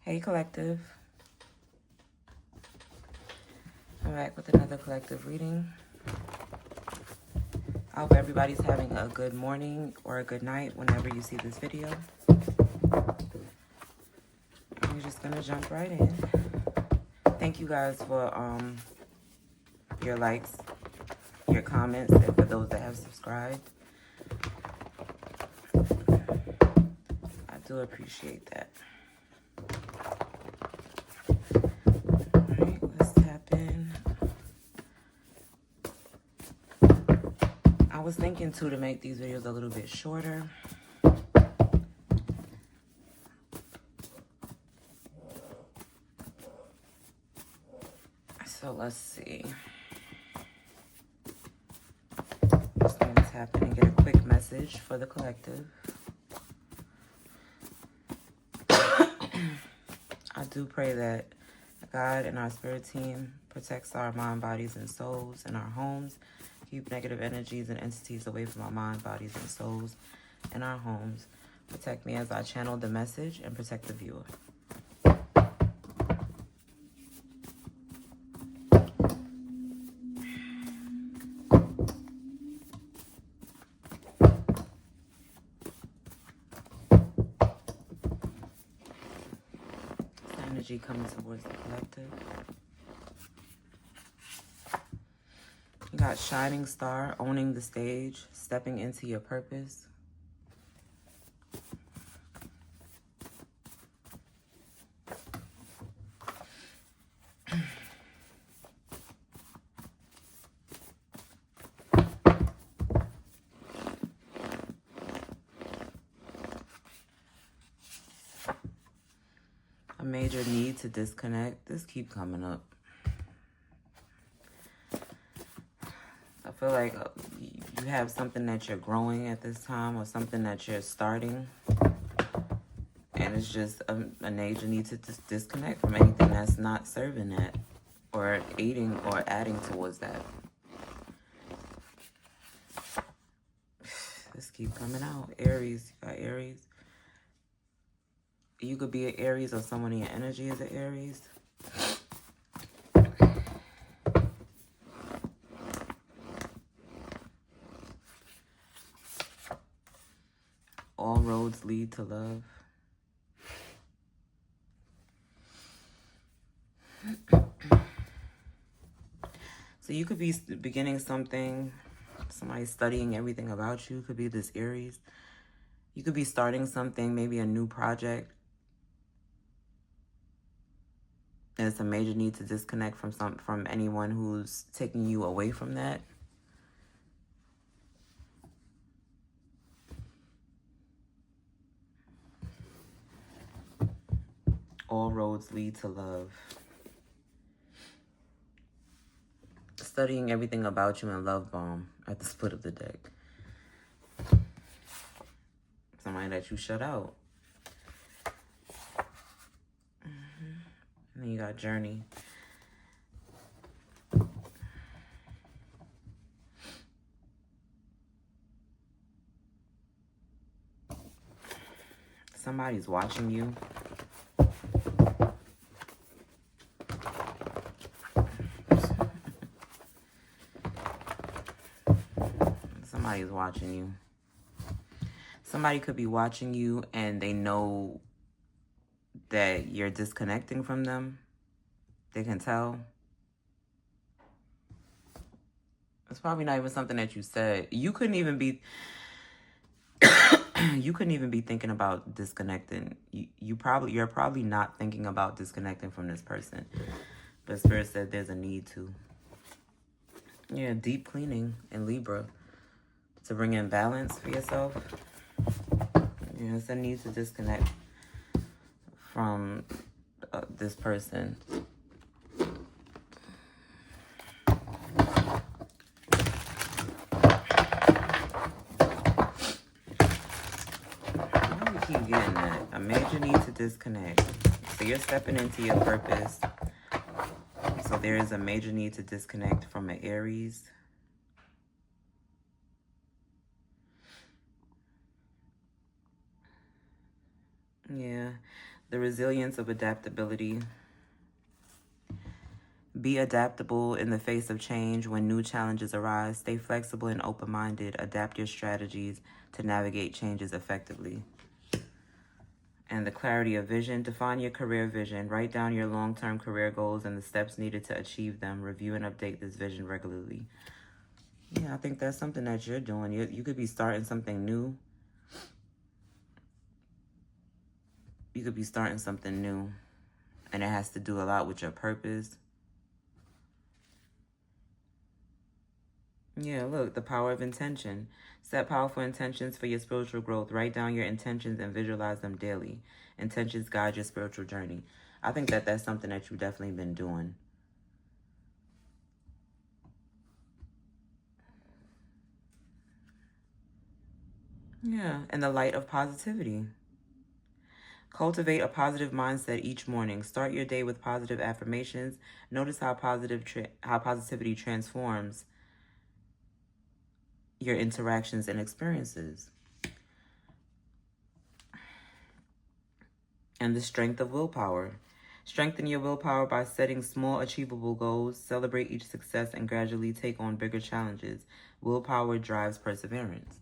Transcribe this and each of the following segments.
Hey collective, I'm back with another collective reading. I hope everybody's having a good morning or a good night whenever you see this video. And we're just gonna jump right in. Thank you guys for your likes, your comments, and for those that have subscribed. I do appreciate that. Alright, let's tap in. I was thinking too to make these videos a little bit shorter. So let's see. Just going to tap in and get a quick message for the collective. I do pray that God and our spirit team protects our mind, bodies, and souls in our homes. Keep negative energies and entities away from our mind, bodies, and souls in our homes. Protect me as I channel the message and protect the viewer. Energy coming towards the collective. You got shining star, owning the stage, stepping into your purpose. A major need to disconnect. This keep coming up. I feel like you have something that you're growing at this time or something that you're starting. And it's just a major need to disconnect from anything that's not serving that or aiding or adding towards that. This keep coming out. Aries, you got Aries. You could be an Aries or someone in your energy is an Aries. All roads lead to love. So you could be beginning something. Somebody's studying everything about you. Could be this Aries. You could be starting something, maybe a new project. There's a major need to disconnect from anyone who's taking you away from that. All roads lead to love. Studying everything about you in love bomb at the split of the deck. Somebody that you shut out. And then you got journey. Somebody's watching you. Somebody's watching you. Somebody could be watching you and they know that you're disconnecting from them. They can tell. It's probably not even something that you said. You couldn't even be you couldn't even be thinking about disconnecting. You're probably not thinking about disconnecting from this person. But Spirit said there's a need to. Yeah, deep cleaning in Libra to bring in balance for yourself. Yeah, it's a need to disconnect from this person. Keep getting that. A major need to disconnect. So you're stepping into your purpose. So there is a major need to disconnect from an Aries. Yeah. The resilience of adaptability. Be adaptable in the face of change when new challenges arise. Stay flexible and open-minded. Adapt your strategies to navigate changes effectively. And the clarity of vision. Define your career vision. Write down your long-term career goals and the steps needed to achieve them. Review and update this vision regularly. Yeah, I think that's something that you're doing. You could be starting something new. You could be starting something new. And it has to do a lot with your purpose. Yeah, look, the power of intention. Set powerful intentions for your spiritual growth. Write down your intentions and visualize them daily. Intentions guide your spiritual journey. I think that that's something that you've definitely been doing. Yeah, and the light of positivity. Cultivate a positive mindset each morning. Start your day with positive affirmations. Notice how positivity transforms your interactions and experiences. And the strength of willpower. Strengthen your willpower by setting small, achievable goals. Celebrate each success and gradually take on bigger challenges. Willpower drives perseverance.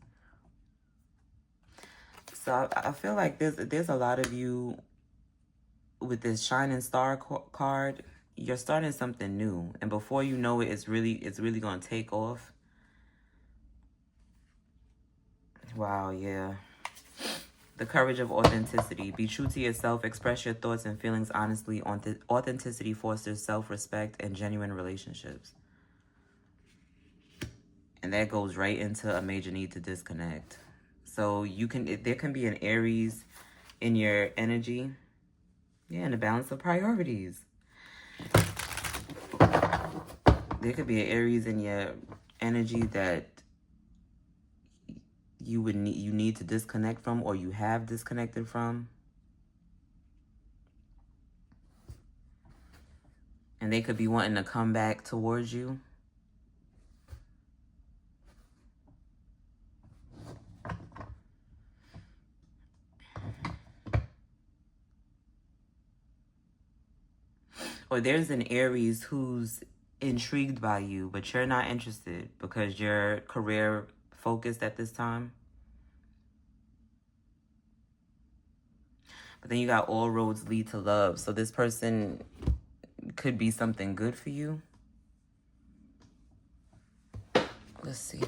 So I feel like there's a lot of you with this shining star card. You're starting something new, and before you know it, it's really going to take off. Wow, yeah. The courage of authenticity. Be true to yourself. Express your thoughts and feelings honestly. Authenticity fosters self-respect and genuine relationships. And that goes right into a major need to disconnect. So there can be an Aries in your energy. Yeah, and a balance of priorities. There could be an Aries in your energy that you need to disconnect from, or you have disconnected from. And they could be wanting to come back towards you. Or there's an Aries who's intrigued by you, but you're not interested because you're career focused at this time. But then you got all roads lead to love. So this person could be something good for you. Let's see.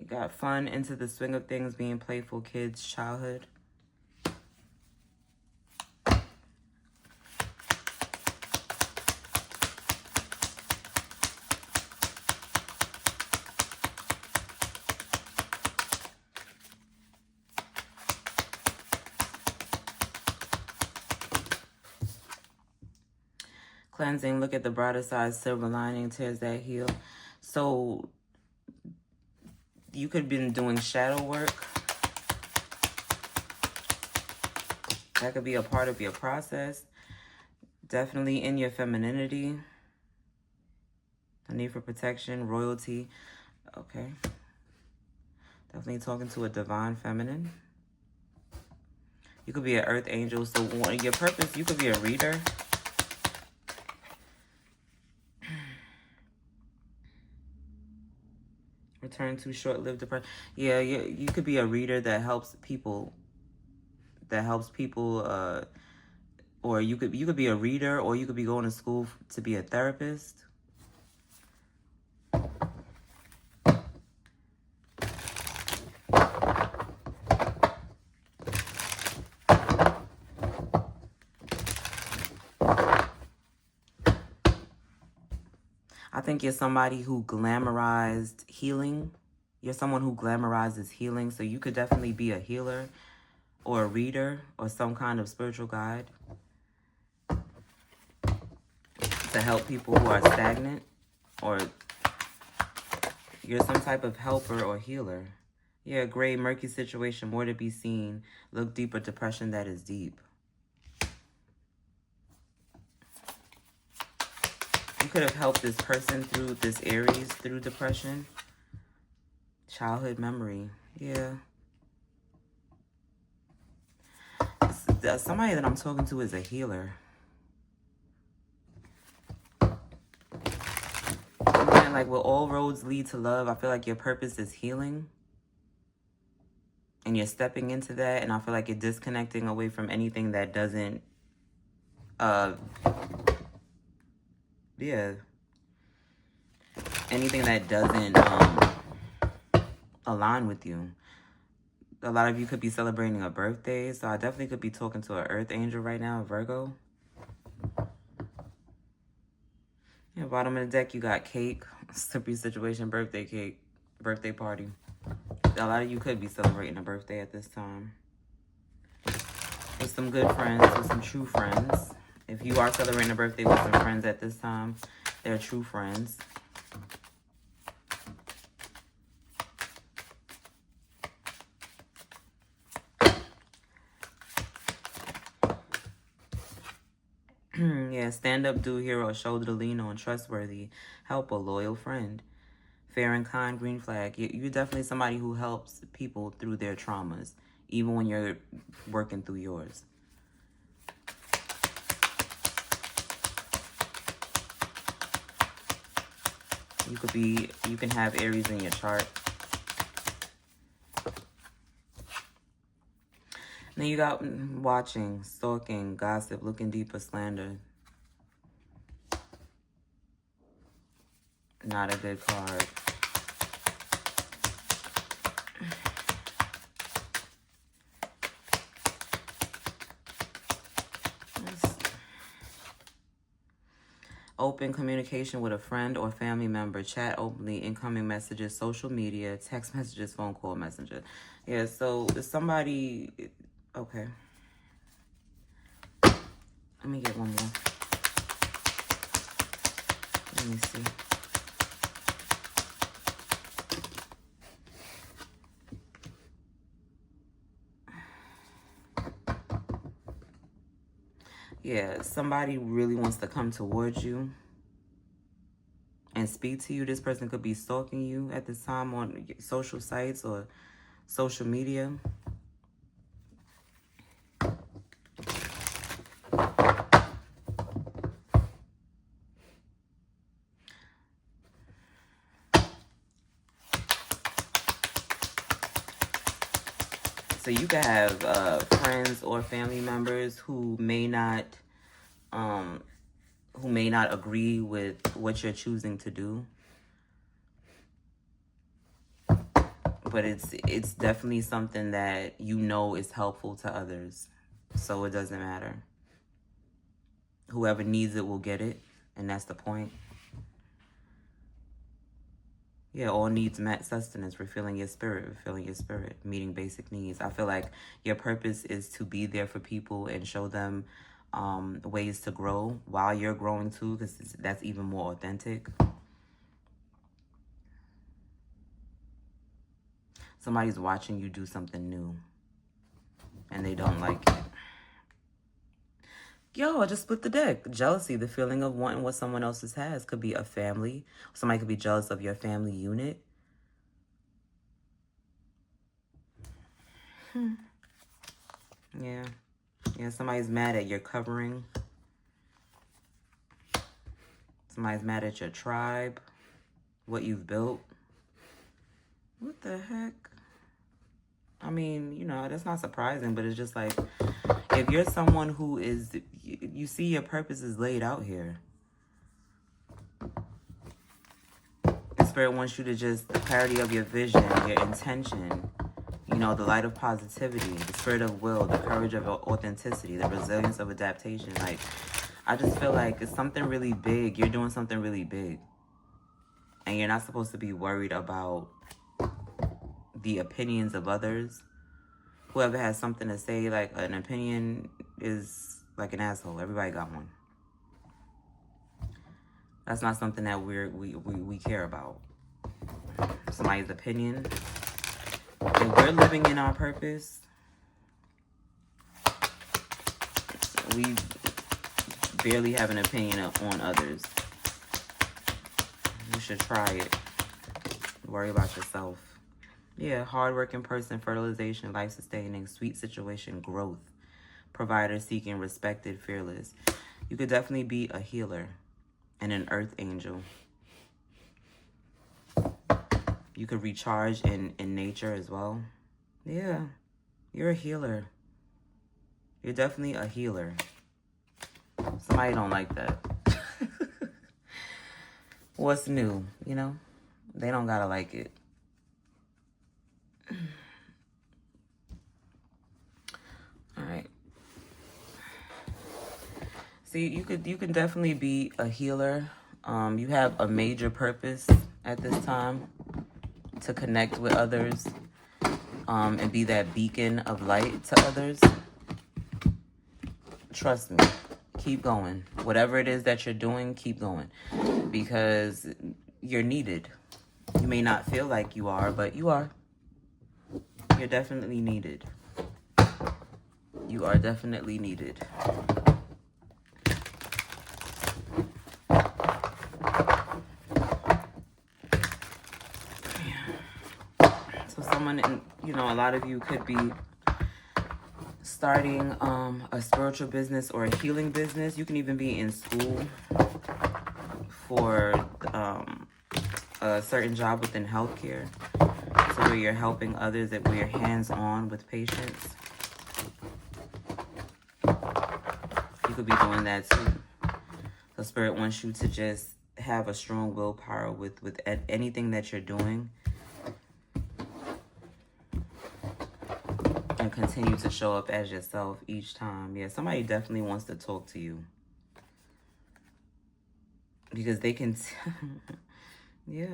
Got fun, into the swing of things, being playful, kids, childhood. Cleansing, look at the brighter side, silver lining, tears that heal. So you could have been doing shadow work. That could be a part of your process. Definitely in your femininity. The need for protection, royalty. Okay. Definitely talking to a divine feminine. You could be an earth angel. So your purpose, you could be a reader. Return to short-lived depression. Yeah, you could be a reader that helps people. Or you could be a reader, or you could be going to school to be a therapist. think you're somebody who glamorized healing. You're someone who glamorizes healing. So you could definitely be a healer or a reader or some kind of spiritual guide to help people who are stagnant, or you're some type of helper or healer. Yeah, gray, murky situation, more to be seen. Look deeper, depression that is deep. You could have helped this person through this Aries, through depression. Childhood memory, yeah. Somebody that I'm talking to is a healer. And like, will all roads lead to love? I feel like your purpose is healing. And you're stepping into that. And I feel like you're disconnecting away from anything that doesn't, anything that doesn't align with you. A lot of you could be celebrating a birthday. So I definitely could be talking to an earth angel right now, a Virgo. Yeah, bottom of the deck, you got cake. Slippery situation, birthday cake, birthday party. A lot of you could be celebrating a birthday at this time. With some good friends, with some true friends. If you are celebrating a birthday with some friends at this time, they're true friends. Yeah, stand up, do hero, shoulder to lean on, trustworthy, help a loyal friend. Fair and kind, green flag. You're definitely somebody who helps people through their traumas, even when you're working through yours. You can have Aries in your chart. Then you got watching, stalking, gossip, looking deeper, slander. Not a good card. Open communication with a friend or family member. Chat openly, incoming messages, social media, text messages, phone call, messenger. Yeah, so if somebody... Okay. Let me get one more. Let me see. Yeah, somebody really wants to come towards you and speak to you. This person could be stalking you at this time on social sites or social media. So you could have friends or family members who may not agree with what you're choosing to do. But it's definitely something that you know is helpful to others. So it doesn't matter. Whoever needs it will get it, and that's the point. Yeah, all needs met, sustenance, refilling your spirit, meeting basic needs. I feel like your purpose is to be there for people and show them ways to grow while you're growing too, because that's even more authentic. Somebody's watching you do something new and they don't like it. Yo, I just split the deck. Jealousy, the feeling of wanting what someone else's has. Could be a family. Somebody could be jealous of your family unit. Yeah. Yeah, somebody's mad at your covering. Somebody's mad at your tribe. What you've built. What the heck? I mean, you know, that's not surprising, but it's just like, if you're someone who is, you see your purpose is laid out here. The Spirit wants you to just, the clarity of your vision, your intention, you know, the light of positivity, the spirit of will, the courage of authenticity, the resilience of adaptation. Like, I just feel like it's something really big. You're doing something really big. And you're not supposed to be worried about the opinions of others. Whoever has something to say, like an opinion is like an asshole. Everybody got one. That's not something that we care about. Somebody's opinion. If we're living in our purpose, we barely have an opinion on others. You should try it. Worry about yourself. Yeah, hardworking person, fertilization, life-sustaining, sweet situation, growth. Provider, seeking, respected, fearless. You could definitely be a healer and an earth angel. You could recharge in nature as well. Yeah, you're a healer. You're definitely a healer. Somebody don't like that. What's new, you know? They don't gotta like it. All right. See, you can definitely be a healer. You have a major purpose at this time to connect with others, and be that beacon of light to others. Trust me. Keep going. Whatever it is that you're doing, keep going. Because you're needed. You may not feel like you are, but you are. You're definitely needed. You are definitely needed. So someone, a lot of you could be starting a spiritual business or a healing business. You can even be in school for a certain job within healthcare. So where you're helping others, that where you're hands-on with patients. You could be doing that too. So Spirit wants you to just have a strong willpower with anything that you're doing. And continue to show up as yourself each time. Yeah, somebody definitely wants to talk to you. Because they can... yeah.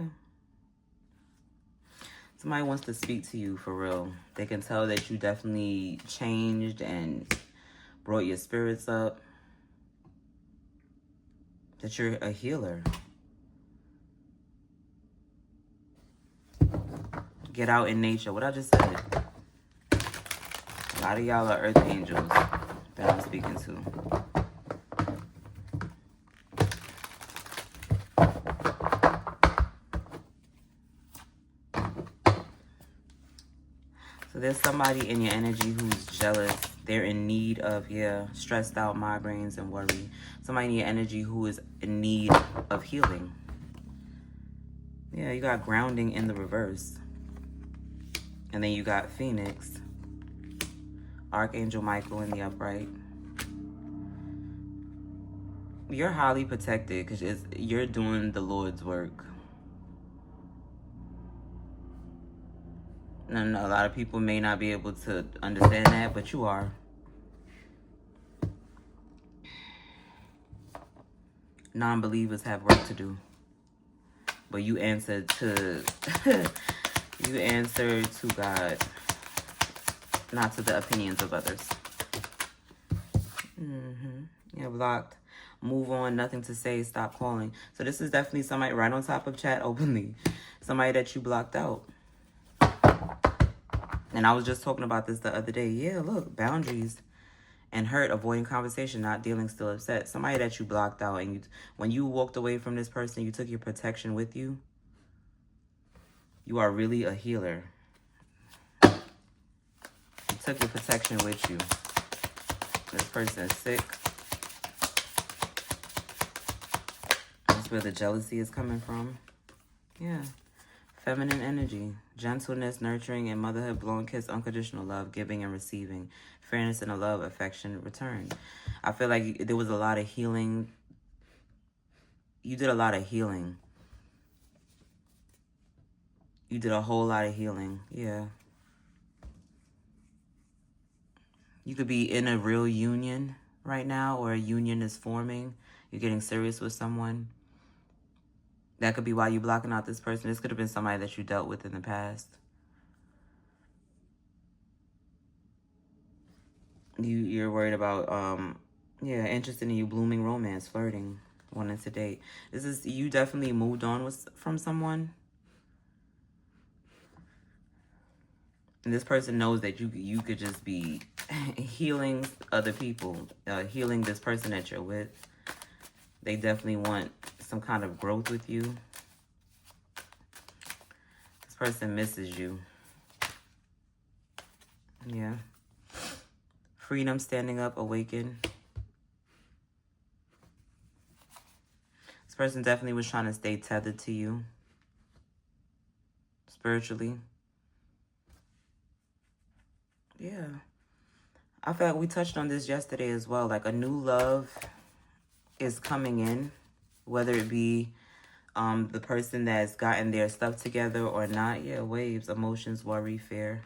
Somebody wants to speak to you for real. They can tell that you definitely changed and brought your spirits up. That you're a healer. Get out in nature. What I just said. A lot of y'all are earth angels that I'm speaking to. So there's somebody in your energy who's jealous. They're in need of, stressed out, migraines, and worry. Somebody in your energy who is in need of healing. Yeah, you got grounding in the reverse. And then you got Phoenix. Archangel Michael in the upright. You're highly protected because you're doing the Lord's work. And a lot of people may not be able to understand that, but you are. Non-believers have work to do. But you answer to you answer to God, not to the opinions of others. Yeah, blocked. Move on, nothing to say, stop calling. So this is definitely somebody right on top of chat openly. Somebody that you blocked out. And I was just talking about this the other day. Yeah, look, boundaries and hurt, avoiding conversation, not dealing, still upset. Somebody that you blocked out, and when you walked away from this person, you took your protection with you. You are really a healer. You took your protection with you. This person is sick. That's where the jealousy is coming from. Yeah. Feminine energy, gentleness, nurturing, and motherhood, blowing kiss, unconditional love, giving and receiving, fairness and a love, affection, return. I feel like there was a lot of healing. You did a lot of healing. You did a whole lot of healing. Yeah. You could be in a real union right now, or a union is forming. You're getting serious with someone. That could be why you're blocking out this person. This could have been somebody that you dealt with in the past. You're worried about, yeah, interested in you, blooming romance, flirting, wanting to date. This is, you definitely moved on from someone. And this person knows that you could just be healing other people, healing this person that you're with. They definitely want some kind of growth with you. This person misses you. Yeah. Freedom, standing up, awaken. This person definitely was trying to stay tethered to you spiritually. Yeah. I feel like we touched on this yesterday as well. Like a new love is coming in, whether it be the person that's gotten their stuff together or not. Yeah, waves, emotions, worry, fear.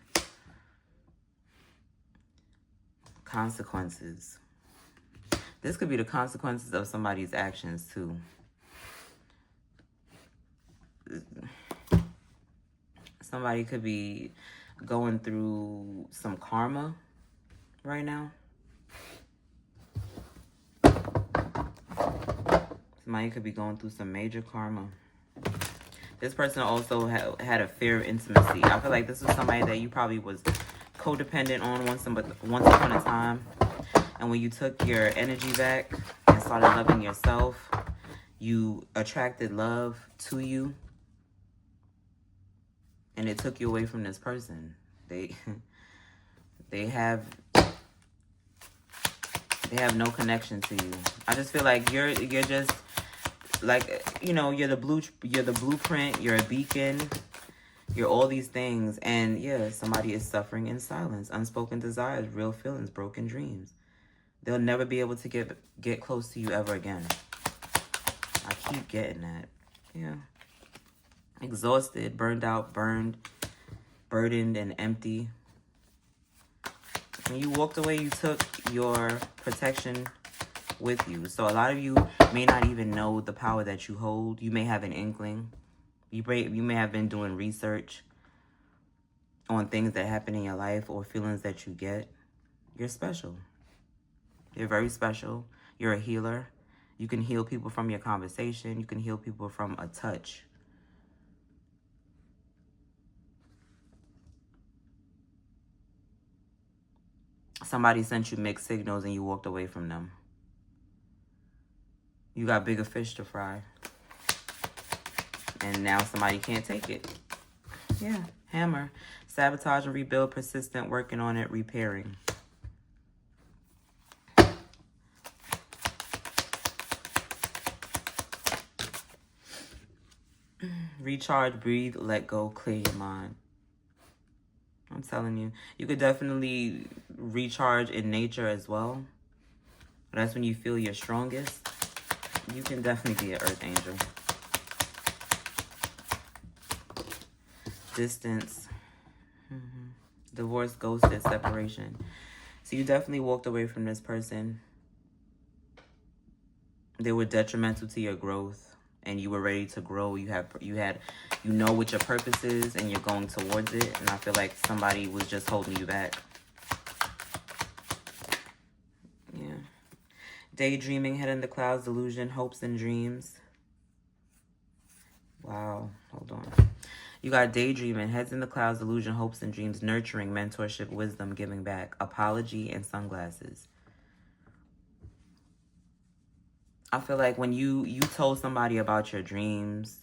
Consequences. This could be the consequences of somebody's actions too. Somebody could be going through some karma right now. Somebody could be going through some major karma. This person also had a fear of intimacy. I feel like this was somebody that you probably was codependent on once upon a time. And when you took your energy back and started loving yourself, you attracted love to you. And it took you away from this person. They have no connection to you. I just feel like you're just like, you know, you're the blueprint, you're a beacon, you're all these things. And yeah, somebody is suffering in silence, unspoken desires, real feelings, broken dreams. They'll never be able to get close to you ever again. I keep getting that. Yeah. Exhausted, burned out, burdened, and empty. When you walked away, you took your protection with you. So a lot of you may not even know the power that you hold. You may have an inkling. You may have been doing research on things that happen in your life or feelings that you get. You're special. You're very special. You're a healer. You can heal people from your conversation. You can heal people from a touch. Somebody sent you mixed signals and you walked away from them. You got bigger fish to fry. And now somebody can't take it. Yeah. Hammer. Sabotage and rebuild. Persistent. Working on it. Repairing. Recharge. Breathe. Let go. Clear your mind. I'm telling you. You could definitely recharge in nature as well. That's when you feel your strongest. You can definitely be an earth angel. Distance. Divorce, ghosted, separation. So you definitely walked away from this person. They were detrimental to your growth, and you were ready to grow. You know what your purpose is, and you're going towards it. And I feel like somebody was just holding you back. Yeah. Daydreaming, head in the clouds, delusion, hopes and dreams. Wow. Hold on. You got daydreaming, heads in the clouds, delusion, hopes and dreams, nurturing, mentorship, wisdom, giving back, apology, and sunglasses. I feel like when you told somebody about your dreams,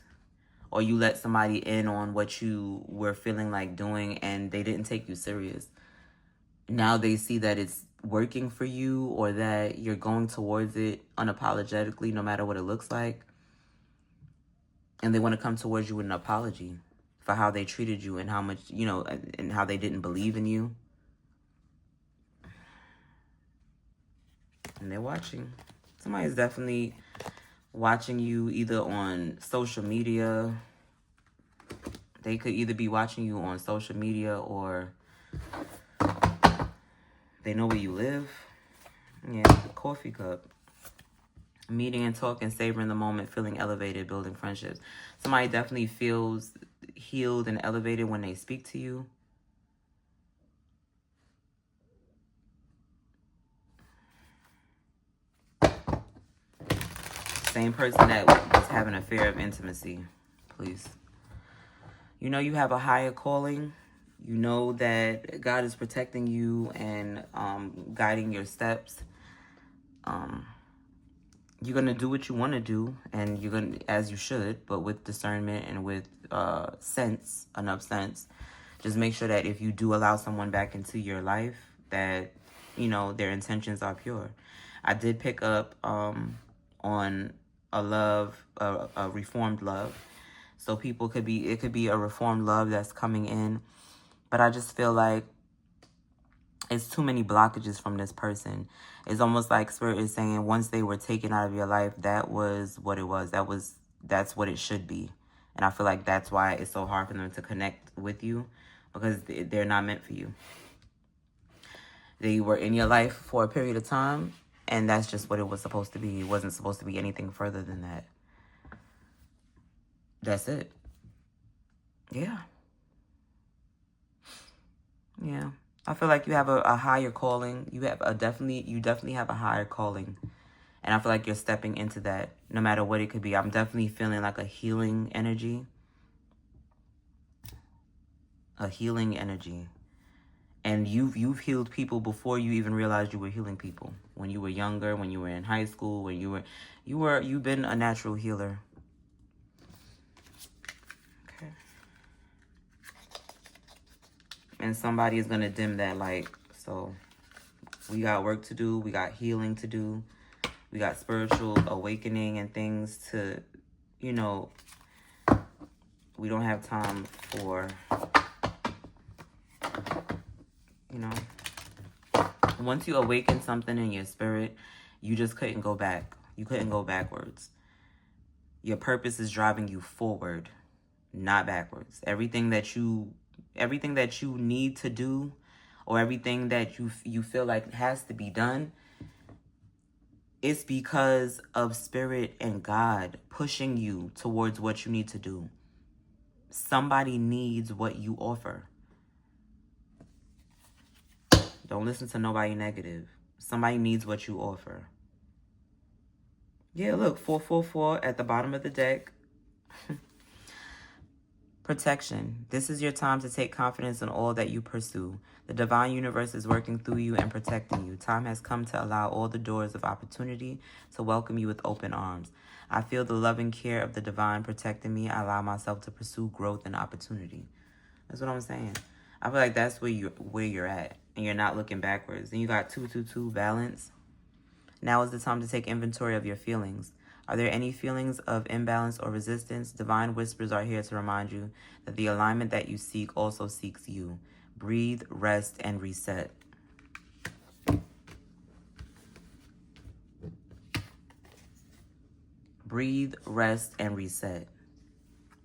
or you let somebody in on what you were feeling like doing and they didn't take you serious, now they see that it's working for you or that you're going towards it unapologetically, no matter what it looks like. And they want to come towards you with an apology for how they treated you and how much, you know, and how they didn't believe in you. And they're watching. Somebody's definitely watching you either on social media. They could either be watching you on social media or they know where you live. Yeah, coffee cup. Meeting and talking, savoring the moment, feeling elevated, building friendships. Somebody definitely feels healed and elevated when they speak to you. Same person that was having a fear of intimacy, please. You know you have a higher calling. You know that God is protecting you and guiding your steps. You're going to do what you want to do, and you're going to, as you should, but with discernment and with sense, enough sense. Just make sure that if you do allow someone back into your life, that, you know, their intentions are pure. I did pick up on a love, a reformed love. So it could be a reformed love that's coming in. But I just feel like it's too many blockages from this person. It's almost like Spirit is saying once they were taken out of your life, that was what it was. That's what it should be. And I feel like that's why it's so hard for them to connect with you, because they're not meant for you. They were in your life for a period of time, and that's just what it was supposed to be. It wasn't supposed to be anything further than that. That's it. Yeah. Yeah. I feel like you have a higher calling. You definitely have a higher calling. And I feel like you're stepping into that no matter what it could be. I'm definitely feeling like a healing energy. A healing energy. And you've healed people before you even realized you were healing people. When you were younger, when you were in high school, when you've been a natural healer. Okay. And somebody is gonna dim that light. So we got work to do, we got healing to do, we got spiritual awakening and things to, you know, we don't have time for, you know, once you awaken something in your spirit, you just couldn't go back. You couldn't go backwards. Your purpose is driving you forward, not backwards. Everything that you need to do, or everything that you feel like has to be done, it's because of Spirit and God pushing you towards what you need to do. Somebody needs what you offer. Don't listen to nobody negative. Somebody needs what you offer. Yeah, look, 444 at the bottom of the deck. Protection. This is your time to take confidence in all that you pursue. The divine universe is working through you and protecting you. Time has come to allow all the doors of opportunity to welcome you with open arms. I feel the loving care of the divine protecting me. I allow myself to pursue growth and opportunity. That's what I'm saying. I feel like that's where you're at, and you're not looking backwards. And you got 222 balance. Now is the time to take inventory of your feelings. Are there any feelings of imbalance or resistance? Divine whispers are here to remind you that the alignment that you seek also seeks you. Breathe, rest, and reset. Breathe, rest, and reset.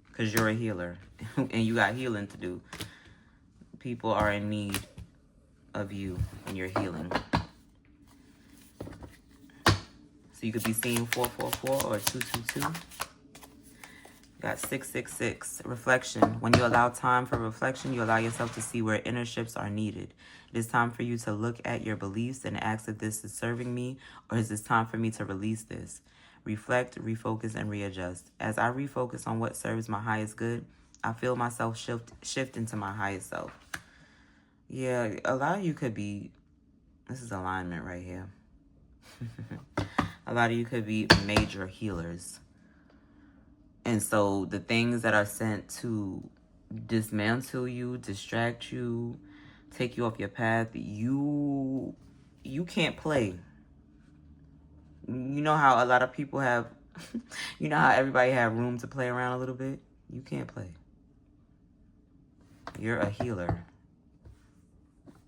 Because you're a healer, and you got healing to do. People are in need of you and your healing. So you could be seeing 444 or 222. Got 666. Reflection. When you allow time for reflection, you allow yourself to see where inner shifts are needed. It is time for you to look at your beliefs and ask if this is serving me, or is this time for me to release this? Reflect, refocus, and readjust. As I refocus on what serves my highest good, I feel myself shift into my highest self. Yeah, a lot of you could be, this is alignment right here. A lot of you could be major healers. And so the things that are sent to dismantle you, distract you, take you off your path, you can't play. You know how a lot of people have, you know how everybody have room to play around a little bit? You can't play. You're a healer.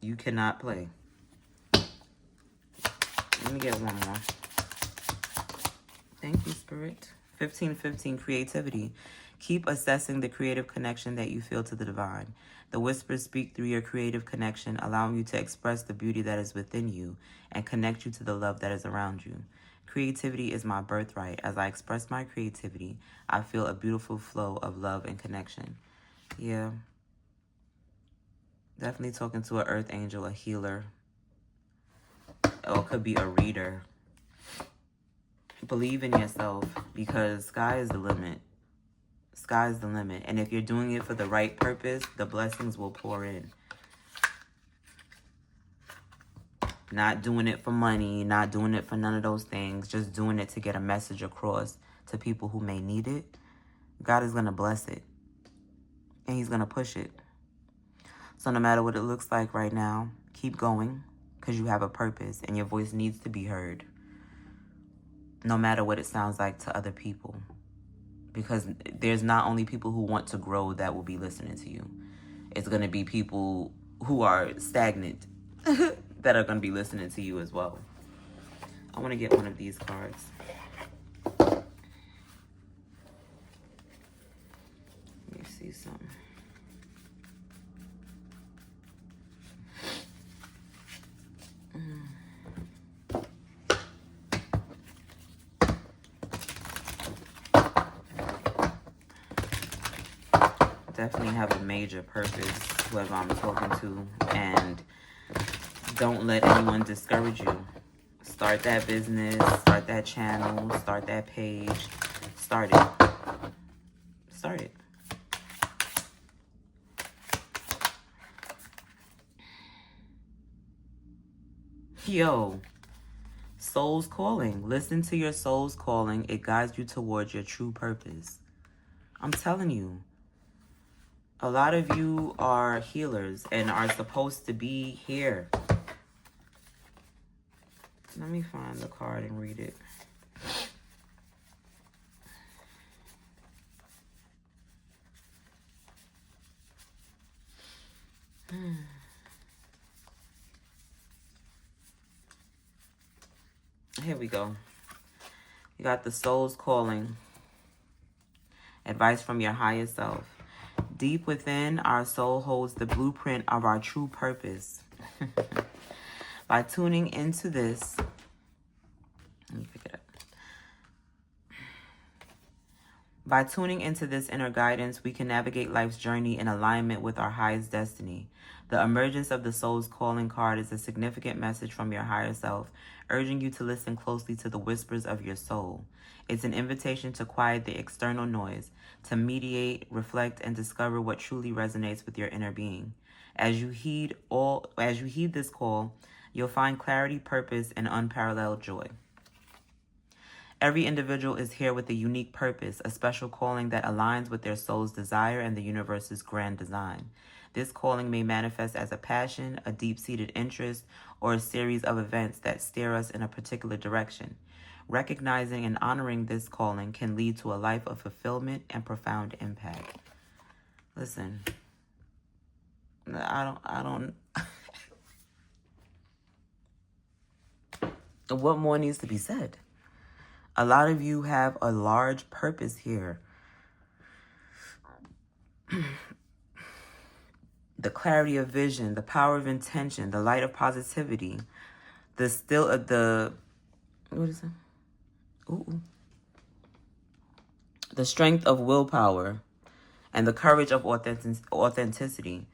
You cannot play. Let me get one more. Thank you, Spirit. 1515, creativity. Keep assessing the creative connection that you feel to the divine. The whispers speak through your creative connection, allowing you to express the beauty that is within you and connect you to the love that is around you. Creativity is my birthright. As I express my creativity, I feel a beautiful flow of love and connection. Yeah. Definitely talking to an earth angel, a healer, or it could be a reader. Believe in yourself, because sky is the limit. Sky is the limit. And if you're doing it for the right purpose, the blessings will pour in. Not doing it for money, not doing it for none of those things, just doing it to get a message across to people who may need it. God is going to bless it. And he's going to push it. So no matter what it looks like right now, keep going, because you have a purpose and your voice needs to be heard. No matter what it sounds like to other people. Because there's not only people who want to grow that will be listening to you. It's going to be people who are stagnant that are going to be listening to you as well. I want to get one of these cards. Let me see something. Definitely have a major purpose, whoever I'm talking to, and don't let anyone discourage you. Start that business, start that channel, start that page, start it. Start it. Yo, soul's calling. Listen to your soul's calling. It guides you towards your true purpose. I'm telling you. A lot of you are healers and are supposed to be here. Let me find the card and read it. Here we go. You got the soul's calling. Advice from your higher self. Deep within, our soul holds the blueprint of our true purpose. By tuning into this, let me pick it up. By tuning into this inner guidance, we can navigate life's journey in alignment with our highest destiny. The emergence of the soul's calling card is a significant message from your higher self, urging you to listen closely to the whispers of your soul. It's an invitation to quiet the external noise, to meditate, reflect, and discover what truly resonates with your inner being. As you heed this call, you'll find clarity, purpose, and unparalleled joy. Every individual is here with a unique purpose, a special calling that aligns with their soul's desire and the universe's grand design. This calling may manifest as a passion, a deep-seated interest, or a series of events that steer us in a particular direction. Recognizing and honoring this calling can lead to a life of fulfillment and profound impact. Listen, I don't. What more needs to be said? A lot of you have a large purpose here. The clarity of vision, the power of intention, the light of positivity, what is it? The strength of willpower, and the courage of authenticity.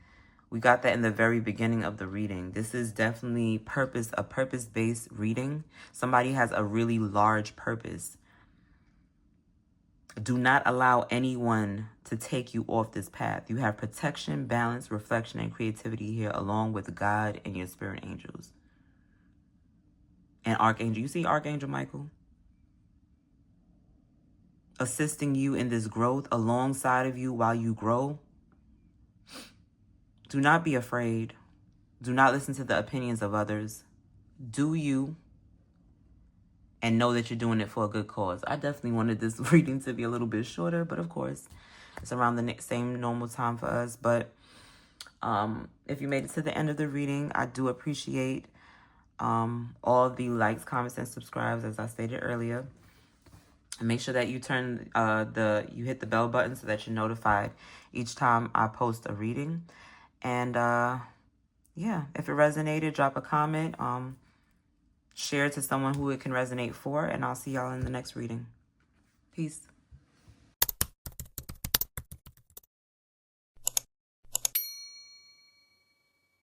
We got that in the very beginning of the reading. This is definitely a purpose-based reading. Somebody has a really large purpose. Do not allow anyone to take you off this path. You have protection, balance, reflection, and creativity here, along with God and your spirit angels. And Archangel. You see Archangel Michael? Assisting you in this growth, alongside of you while you grow. Do not be afraid. Do not listen to the opinions of others. Do you, and know that you're doing it for a good cause. I definitely wanted this reading to be a little bit shorter, but of course, it's around the same normal time for us. But if you made it to the end of the reading, I do appreciate all the likes, comments, and subscribes, as I stated earlier. And make sure that you turn you hit the bell button so that you're notified each time I post a reading. And yeah, if it resonated, drop a comment. Share to someone who it can resonate for, and I'll see y'all in the next reading. Peace.